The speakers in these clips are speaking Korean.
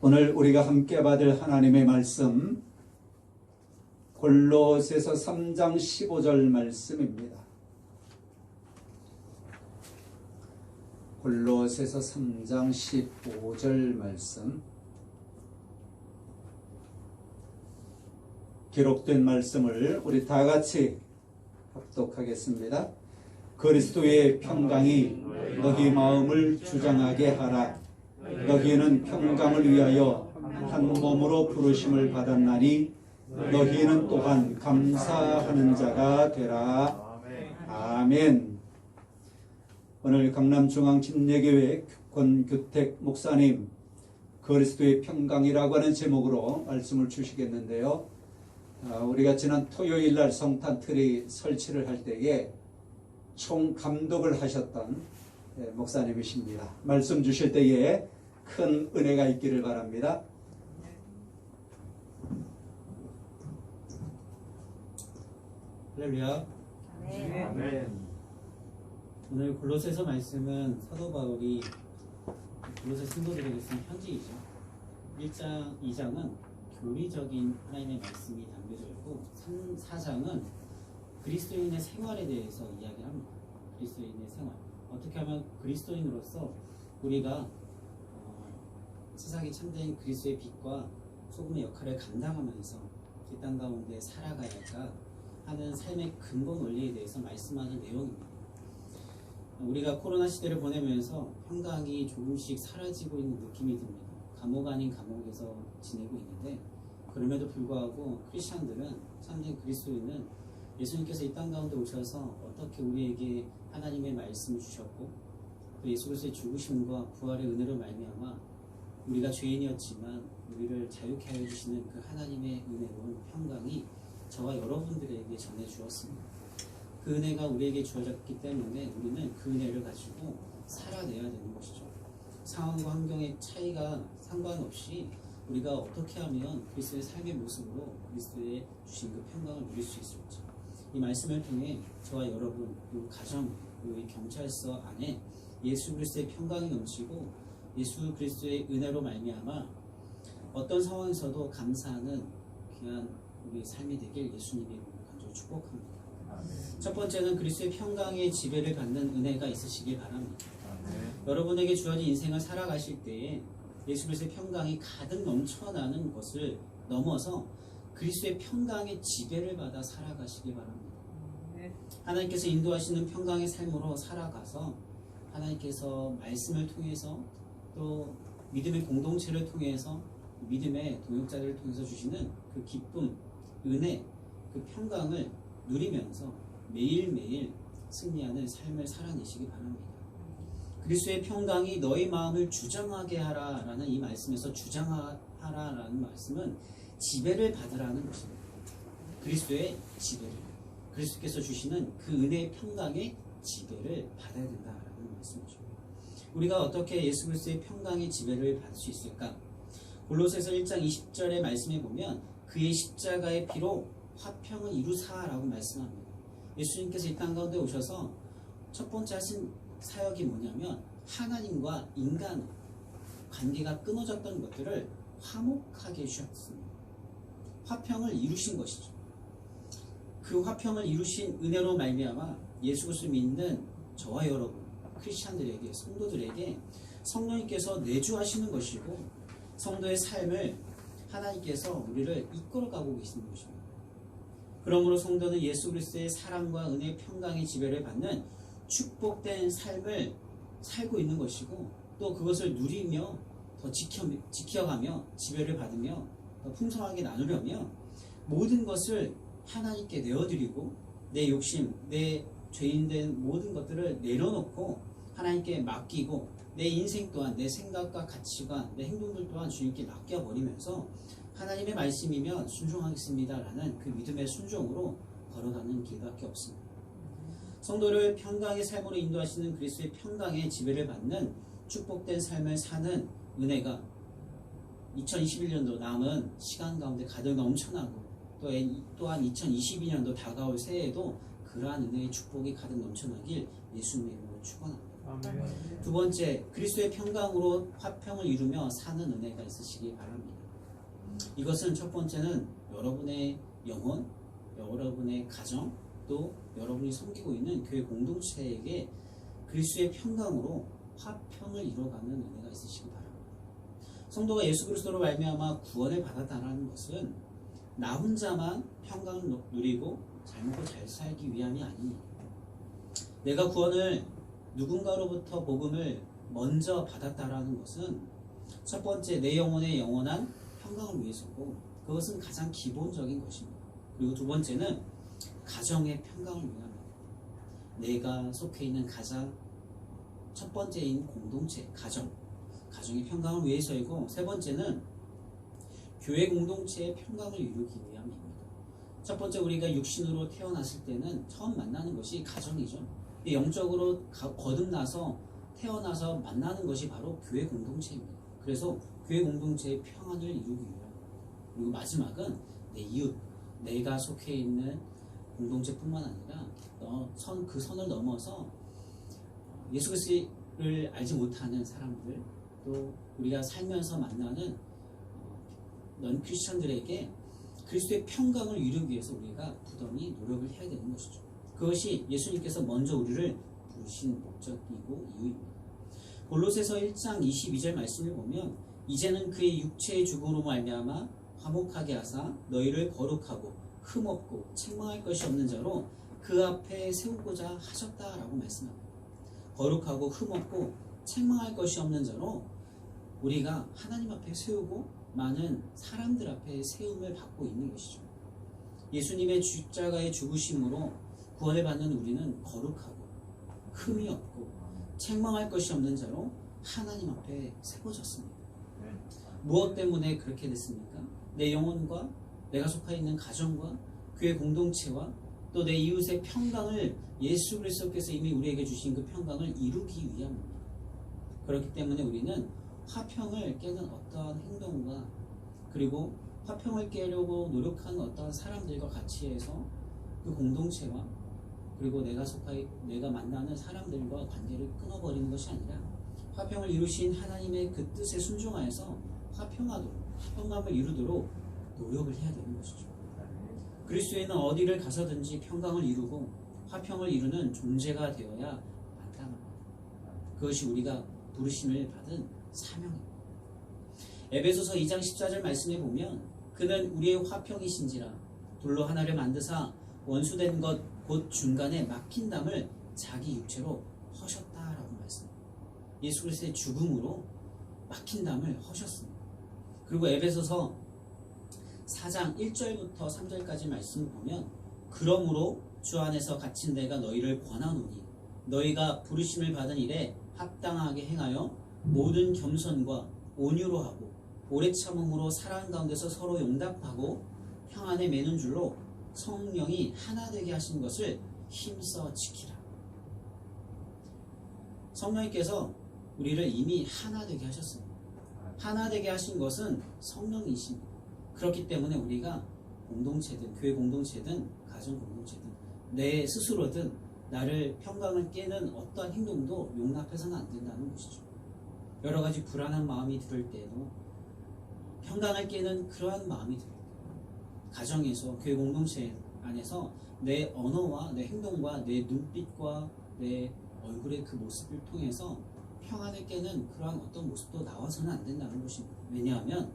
오늘 우리가 함께 받을 하나님의 말씀 골로새서 3장 15절 말씀입니다. 골로새서 3장 15절 말씀, 기록된 말씀을 우리 다 같이 합독하겠습니다. 그리스도의 평강이 너희 마음을 주장하게 하라. 너희는 평강을 위하여 한 몸으로 부르심을 받았나니 너희는 또한 감사하는 자가 되라. 아멘. 오늘 강남중앙진례교회 권규택 목사님, 그리스도의 평강이라고 하는 제목으로 말씀을 주시겠는데요. 우리가 지난 토요일 날 성탄트리 설치를 할 때에 총 감독을 하셨던 목사님이십니다. 말씀 주실 때에 큰 은혜가 있기를 바랍니다. 할렐루야. 아멘. 오늘 골로새서 말씀은 사도 바울이 골로새 성도들에게 쓴 편지이죠. 1장, 2장은 교리적인 하나님의 말씀이 담겨져 있고 3, 4장은 그리스도인의 생활에 대해서 이야기를 합니다. 그리스도인의 생활. 어떻게 하면 그리스도인으로서 우리가 세상에 참된 그리스도의 빛과 소금의 역할을 감당하면서 이 땅 가운데 살아가야 할까 하는 삶의 근본 원리에 대해서 말씀하는 내용입니다. 우리가 코로나 시대를 보내면서 평강이 조금씩 사라지고 있는 느낌이 듭니다. 감옥 아닌 감옥에서 지내고 있는데, 그럼에도 불구하고 크리스천들은, 참된 그리스도인은 예수님께서 이 땅 가운데 오셔서 어떻게 우리에게 하나님의 말씀을 주셨고 또 예수 그리스도의 죽으심과 부활의 은혜로 말미암아 우리가 죄인이었지만 우리를 자유케 하여 주시는 그 하나님의 은혜로운 평강이 저와 여러분들에게 전해 주었습니다. 그 은혜가 우리에게 주어졌기 때문에 우리는 그 은혜를 가지고 살아내야 되는 것이죠. 상황과 환경의 차이가 상관없이 우리가 어떻게 하면 그리스도의 삶의 모습으로 그리스도의 주신 그 평강을 누릴 수 있을지, 이 말씀을 통해 저와 여러분, 그리고 가정, 그리고 이 경찰서 안에 예수 그리스도의 평강이 넘치고 예수 그리스도의 은혜로 말미암아 어떤 상황에서도 감사하는 귀한 우리의 삶이 되길 예수님의 이름으로 간절히 축복합니다. 첫 번째는 그리스도의 평강의 지배를 받는 은혜가 있으시길 바랍니다. 여러분에게 주어진 인생을 살아가실 때에 예수 그리스도의 평강이 가득 넘쳐나는 것을 넘어서 그리스도의 평강의 지배를 받아 살아가시길 바랍니다. 하나님께서 인도하시는 평강의 삶으로 살아가서 하나님께서 말씀을 통해서 또 믿음의 공동체를 통해서 믿음의 동역자들을 통해서 주시는 그 기쁨, 은혜, 그 평강을 누리면서 매일매일 승리하는 삶을 살아내시기 바랍니다. 그리스도의 평강이 너희 마음을 주장하게 하라라는 이 말씀에서 주장하라라는 말씀은 지배를 받으라는 것입니다. 그리스도의 지배를, 그리스도께서 주시는 그 은혜의 평강의 지배를 받아야 된다라는 말씀이죠. 우리가 어떻게 예수 그리스도의 평강의 지배를 받을 수 있을까? 골로새서 1장 20절의 말씀에 보면 그의 십자가의 피로 화평을 이루사라고 말씀합니다. 예수님께서 이 땅 가운데 오셔서 첫 번째 하신 사역이 뭐냐면 하나님과 인간 관계가 끊어졌던 것들을 화목하게 해주셨습니다. 화평을 이루신 것이죠. 그 화평을 이루신 은혜로 말미암아 예수 그리스도를 믿는 저와 여러분, 크리스찬들에게, 성도들에게 성령님께서 내주하시는 것이고 성도의 삶을 하나님께서 우리를 이끌어가고 계시는 것입니다. 그러므로 성도는 예수 그리스도의 사랑과 은혜, 평강의 지배를 받는 축복된 삶을 살고 있는 것이고 또 그것을 누리며 더 지켜가며 지배를 받으며 더 풍성하게 나누려면 모든 것을 하나님께 내어드리고 내 욕심, 내 죄인된 모든 것들을 내려놓고 하나님께 맡기고 내 인생 또한 내 생각과 가치관, 내 행동들 또한 주님께 맡겨버리면서 하나님의 말씀이면 순종하겠습니다 라는 그 믿음의 순종으로 걸어가는 길밖에 없습니다. 성도를 평강의 삶으로 인도하시는 그리스도의 평강의 지배를 받는 축복된 삶을 사는 은혜가 2021년도 남은 시간 가운데 가득 넘쳐나고 또한 2022년도 다가올 새해에도 그러한 은혜의 축복이 가득 넘쳐나길 예수님의 이름으로 축원합니다. 두 번째, 그리스도의 평강으로 화평을 이루며 사는 은혜가 있으시기 바랍니다. 이것은 첫 번째는 여러분의 영혼, 여러분의 가정, 또 여러분이 섬기고 있는 교회 공동체에게 그리스도의 평강으로 화평을 이뤄가는 은혜가 있으시기 바랍니다. 성도가 예수 그리스도로 말미암아 구원을 받았다는 것은 나 혼자만 평강을 누리고 잘 먹고 잘 살기 위함이 아닙니다. 내가 구원을 누군가로부터 복음을 먼저 받았다라는 것은 첫 번째 내 영혼의 영원한 평강을 위해서고 그것은 가장 기본적인 것입니다. 그리고 두 번째는 가정의 평강을 위함입니다. 내가 속해 있는 가장 첫 번째인 공동체, 가정의 평강을 위해서이고 세 번째는 교회 공동체의 평강을 이루기 위함입니다. 첫 번째 우리가 육신으로 태어났을 때는 처음 만나는 것이 가정이죠. 영적으로 거듭나서 태어나서 만나는 것이 바로 교회 공동체입니다. 그래서 교회 공동체의 평안을 이루기 위함. 그리고 마지막은 내 이웃, 내가 속해 있는 공동체뿐만 아니라 그 선을 넘어서 예수 그리스도를 알지 못하는 사람들, 또 우리가 살면서 만나는 넌 크리스천들에게 그리스도의 평강을 이루기 위해서 우리가 부단히 노력을 해야 되는 것이죠. 그것이 예수님께서 먼저 우리를 부르신 목적이고 이유입니다. 골로새서 1장 22절 말씀을 보면 이제는 그의 육체의 죽음으로 말미암아 화목하게 하사 너희를 거룩하고 흠없고 책망할 것이 없는 자로 그 앞에 세우고자 하셨다라고 말씀합니다. 거룩하고 흠없고 책망할 것이 없는 자로 우리가 하나님 앞에 세우고 많은 사람들 앞에 세움을 받고 있는 것이죠. 예수님의 십자가의 죽으심으로 구원을 받는 우리는 거룩하고 흠이 없고 책망할 것이 없는 자로 하나님 앞에 세워졌습니다. 무엇 때문에 그렇게 됐습니까? 내 영혼과 내가 속해 있는 가정과 교회 공동체와 또 내 이웃의 평강을 예수 그리스도께서 이미 우리에게 주신 그 평강을 이루기 위함입니다. 그렇기 때문에 우리는 화평을 깨는 어떠한 행동과 그리고 화평을 깨려고 노력하는 어떠한 사람들과 같이 해서 그 공동체와 그리고 내가 만나는 사람들과 관계를 끊어버리는 것이 아니라 화평을 이루신 하나님의 그 뜻에 순종하여서 화평함을 이루도록 노력을 해야 되는 것이죠. 그리스도에는 어디를 가서든지 평강을 이루고 화평을 이루는 존재가 되어야 마땅합니다. 그것이 우리가 부르심을 받은 사명입니다. 에베소서 2장 14절 말씀에 보면 그는 우리의 화평이신지라 돌로 하나를 만드사 원수된 것 곧 중간에 막힌 담을 자기 육체로 허셨다라고 말씀합니다. 예수 그리스도의 죽음으로 막힌 담을 허셨습니다. 그리고 에베소서 4장 1절부터 3절까지 말씀을 보면 그러므로 주 안에서 갇힌 내가 너희를 권하노니 너희가 부르심을 받은 일에 합당하게 행하여 모든 겸손과 온유로 하고 오래 참음으로 사랑 가운데서 서로 용납하고 평안에 매는 줄로 성령이 하나 되게 하신 것을 힘써 지키라. 성령님께서 우리를 이미 하나 되게 하셨습니다. 하나 되게 하신 것은 성령이십니다. 그렇기 때문에 우리가 공동체든 교회 공동체든 가정 공동체든 내 스스로든 나를 평강을 깨는 어떠한 행동도 용납해서는 안 된다는 것이죠. 여러 가지 불안한 마음이 들 때도 평강을 깨는 그러한 마음이 들 때 가정에서 교회 공동체 안에서 내 언어와 내 행동과 내 눈빛과 내 얼굴의 그 모습을 통해서 평안을 깨는 그러한 어떤 모습도 나와서는 안 된다는 것입니다. 왜냐하면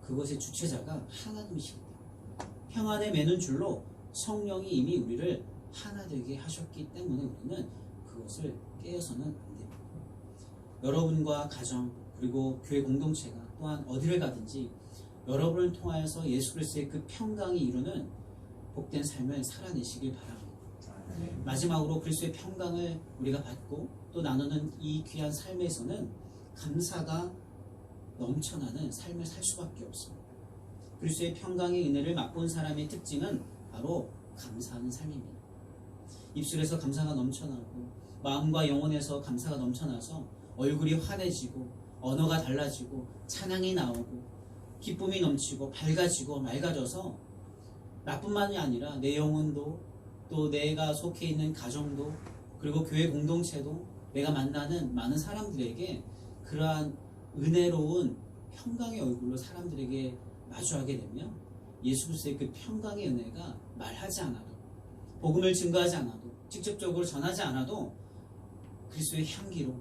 그것의 주체자가 하나님이시기 때문에 평안에 매는 줄로 성령이 이미 우리를 하나 되게 하셨기 때문에 우리는 그것을 깨어서는 안 됩니다. 여러분과 가정 그리고 교회 공동체가 또한 어디를 가든지 여러분을 통하여서 예수 그리스도의 그 평강이 이루는 복된 삶을 살아내시길 바랍니다. 마지막으로 그리스도의 평강을 우리가 받고 또 나누는 이 귀한 삶에서는 감사가 넘쳐나는 삶을 살 수밖에 없습니다. 그리스도의 평강의 은혜를 맛본 사람의 특징은 바로 감사하는 삶입니다. 입술에서 감사가 넘쳐나고 마음과 영혼에서 감사가 넘쳐나서 얼굴이 환해지고 언어가 달라지고 찬양이 나오고 기쁨이 넘치고 밝아지고 맑아져서 나뿐만이 아니라 내 영혼도 또 내가 속해 있는 가정도 그리고 교회 공동체도 내가 만나는 많은 사람들에게 그러한 은혜로운 평강의 얼굴로 사람들에게 마주하게 되면 예수 그리스도의 그 평강의 은혜가 말하지 않아도, 복음을 증거하지 않아도, 직접적으로 전하지 않아도 그리스도의 향기로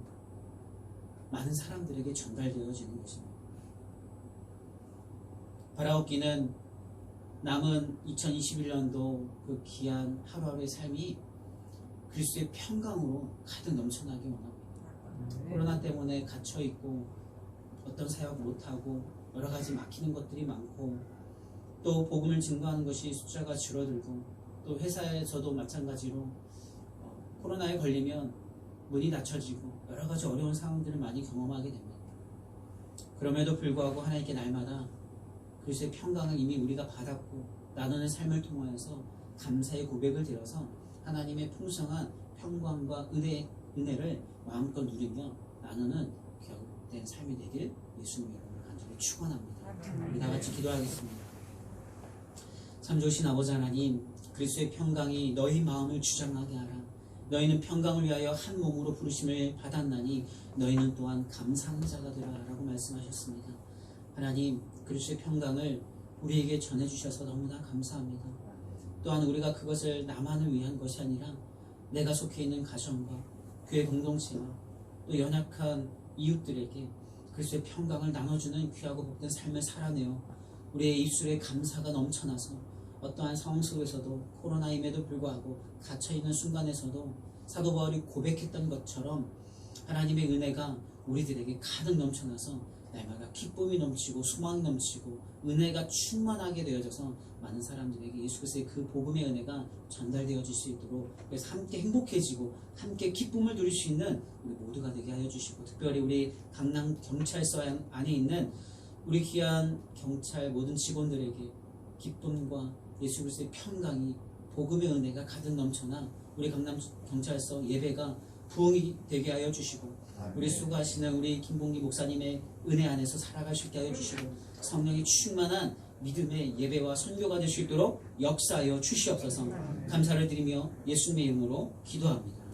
많은 사람들에게 전달되어지는 것입니다. 바라옵기는 남은 2021년도 그 귀한 하루하루의 삶이 그리스도의 평강으로 가득 넘쳐나기 원합니다. 코로나 때문에 갇혀있고 어떤 사역 못하고 여러 가지 막히는 것들이 많고, 또 복음을 증거하는 것이 숫자가 줄어들고, 또 회사에서도 마찬가지로 코로나에 걸리면 문이 닫혀지고 여러 가지 어려운 상황들을 많이 경험하게 됩니다. 그럼에도 불구하고 하나님께 날마다 그리스도의 평강을 이미 우리가 받았고 나누는 삶을 통하여서 감사의 고백을 드려서 하나님의 풍성한 평강과 은혜를 마음껏 누리며 나누는 격된 삶이 되길 예수님 이름으로 간절히 축원합니다. 우리 다 같이 기도하겠습니다. 참 좋으신 아버지 하나님, 그리스도의 평강이 너희 마음을 주장하게 하라. 너희는 평강을 위하여 한 몸으로 부르심을 받았나니 너희는 또한 감사하는 자가 되라 라고 말씀하셨습니다. 하나님, 그리스도의 평강을 우리에게 전해주셔서 너무나 감사합니다. 또한 우리가 그것을 나만을 위한 것이 아니라 내가 속해 있는 가정과 교회 공동체와 또 연약한 이웃들에게 그리스도의 평강을 나눠주는 귀하고 복된 삶을 살아내어 우리의 입술에 감사가 넘쳐나서 어떠한 상황 속에서도 코로나임에도 불구하고 갇혀있는 순간에서도 사도 바울이 고백했던 것처럼 하나님의 은혜가 우리들에게 가득 넘쳐나서 날마다 기쁨이 넘치고 소망이 넘치고 은혜가 충만하게 되어져서 많은 사람들에게 예수 그리스도의 그 복음의 은혜가 전달되어질 수 있도록, 그래서 함께 행복해지고 함께 기쁨을 누릴 수 있는 우리 모두가 되게 하여 주시고, 특별히 우리 강남 경찰서 안에 있는 우리 귀한 경찰 모든 직원들에게 기쁨과 예수 그리스도의 평강이, 복음의 은혜가 가득 넘쳐나 우리 강남 경찰서 예배가 부흥이 되게 하여 주시고, 우리 수고하시는 우리 김봉기 목사님의 은혜 안에서 살아갈 수 있게 하여 주시고, 성령이 충만한 믿음의 예배와 선교가 될 수 있도록 역사하여 주시옵소서. 감사를 드리며 예수님의 이름으로 기도합니다.